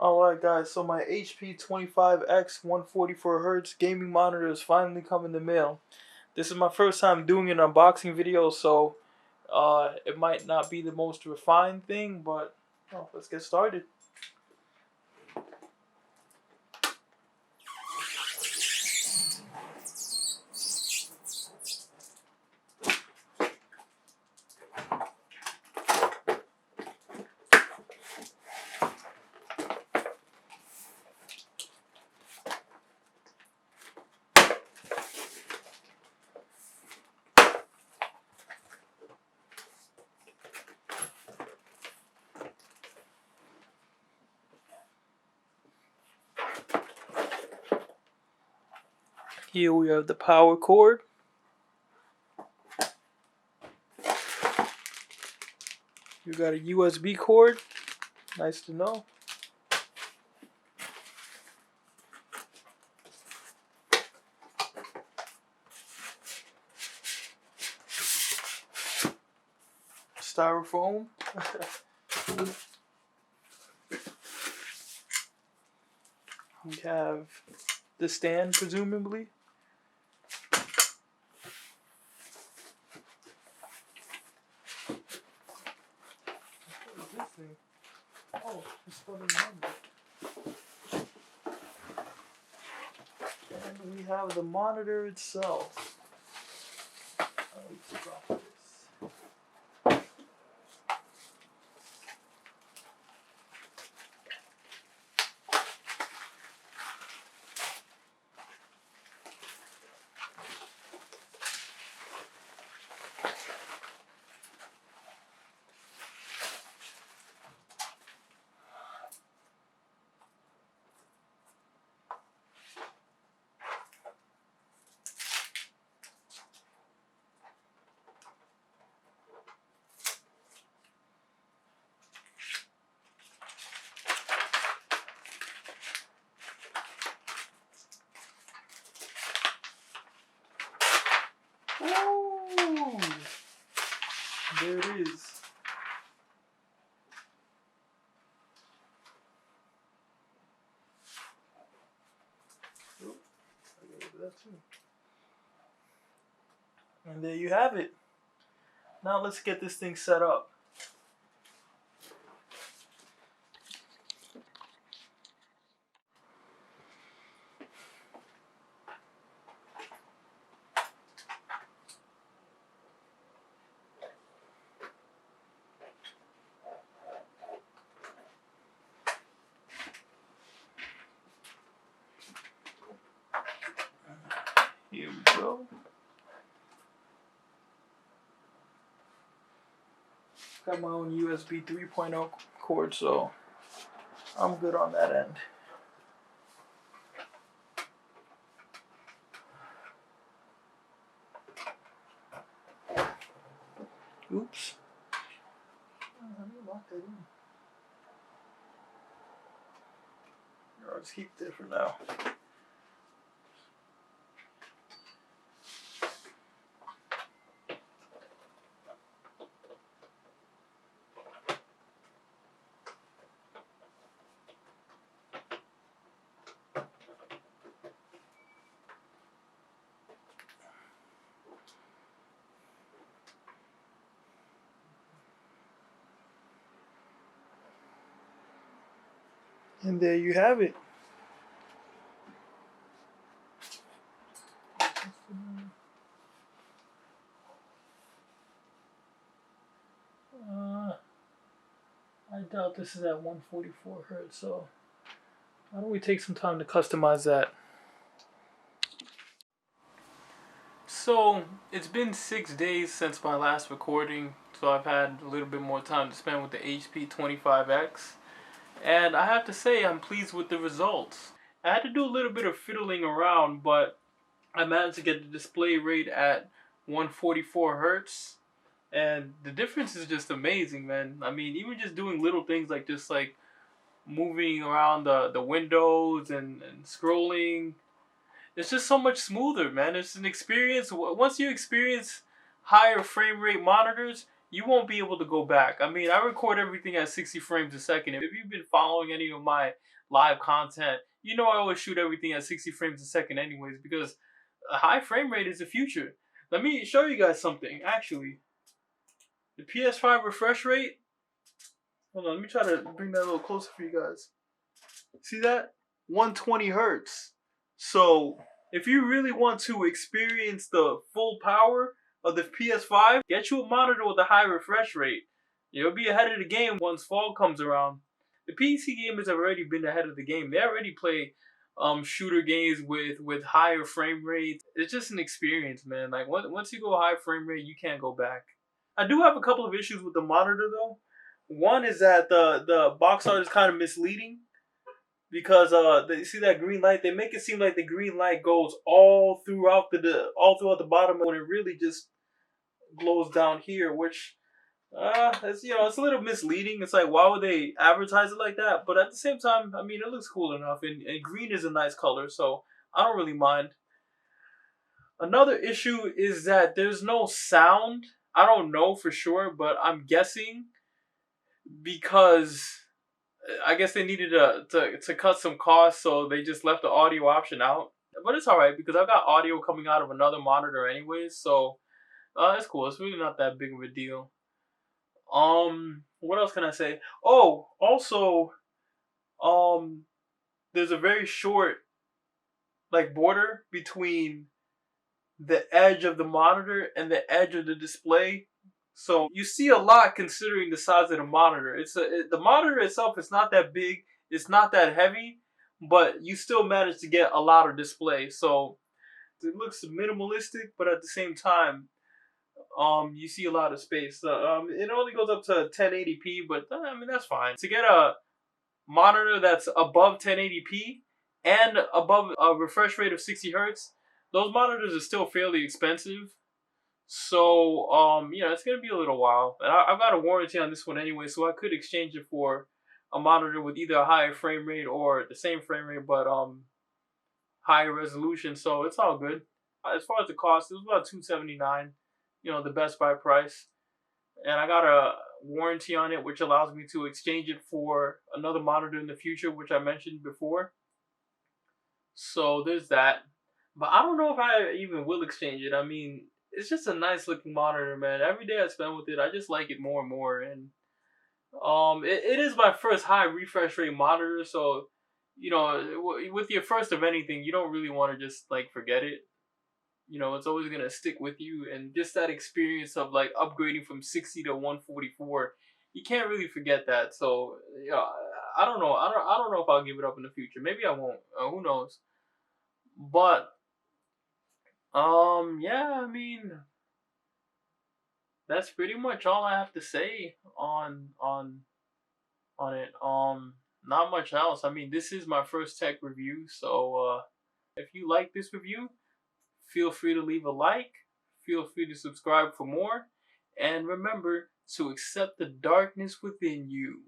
Alright guys, so my HP 25X 144Hz gaming monitor is finally come in the mail. This is my first time doing an unboxing video, so it might not be the most refined thing, but let's get started. Here we have the power cord. You got a USB cord. Nice to know. Styrofoam. We have the stand, presumably. What is this thing? Oh, it's for the monitor. And we have the monitor itself. Let's drop this. Ooh, there it is. Oop, I got rid of that too. And there you have it. Now let's get this thing set up. Here we go. Got my own USB 3.0 cord, so I'm good on that end. Oops. Let me lock that in. I'll just keep it there for now. And there you have it. I doubt this is at 144 Hz, so why don't we take some time to customize that? So it's been 6 days since my last recording, so I've had a little bit more time to spend with the HP 25X. And I have to say I'm pleased with the results. I had to do a little bit of fiddling around, but I managed to get the display rate at 144 Hz. And the difference is just amazing, man. I mean, even just doing little things like just like moving around the windows and scrolling, it's just so much smoother, man. It's an experience. Once you experience higher frame rate monitors, you won't be able to go back. I mean, I record everything at 60 frames a second. If you've been following any of my live content, you know I always shoot everything at 60 frames a second anyways, because a high frame rate is the future. Let me show you guys something, actually. The PS5 refresh rate, hold on, let me try to bring that a little closer for you guys. See that? 120 hertz. So if you really want to experience the full power of the PS5, get you a monitor with a high refresh rate. You'll be ahead of the game once fall comes around. The PC gamers have already been ahead of the game. They already play shooter games with higher frame rates. It's just an experience, man. Like once you go high frame rate, you can't go back. I do have a couple of issues with the monitor though. One is that the box art is kind of misleading, because you see that green light. They make it seem like the green light goes all throughout the bottom, when it really just glows down here, which it's a little misleading. It's like, why would they advertise it like that? But at the same time, I mean, it looks cool enough, and green is a nice color, so I don't really mind. Another issue is that there's no sound. I don't know for sure, but I'm guessing because I guess they needed to cut some costs, so they just left the audio option out. But it's alright, because I've got audio coming out of another monitor anyways, so it's cool. It's really not that big of a deal. What else can I say? Oh, also, there's a very short border between the edge of the monitor and the edge of the display. So you see a lot considering the size of the monitor. The monitor itself is not that big, it's not that heavy, but you still manage to get a lot of display. So it looks minimalistic, but at the same time, you see a lot of space. It only goes up to 1080p, but I mean that's fine. To get a monitor that's above 1080p and above a refresh rate of 60 hertz, those monitors are still fairly expensive. So, it's gonna be a little while. And I've got a warranty on this one anyway, so I could exchange it for a monitor with either a higher frame rate or the same frame rate, but higher resolution. So it's all good. As far as the cost, it was about $279, the Best Buy price, and I got a warranty on it, which allows me to exchange it for another monitor in the future, which I mentioned before. So there's that. But I don't know if I even will exchange it. I mean, it's just a nice looking monitor, man. Every day I spend with it, I just like it more and more. And it is my first high refresh rate monitor, so with your first of anything, you don't really want to just forget it. It's always gonna stick with you, and just that experience of upgrading from 60 to 144, you can't really forget that. So I don't know. I don't know if I'll give it up in the future. Maybe I won't. Who knows? But yeah, I mean, that's pretty much all I have to say on it. Not much else. I mean, this is my first tech review, so if you like this review, feel free to leave a like. Feel free to subscribe for more, and remember to accept the darkness within you.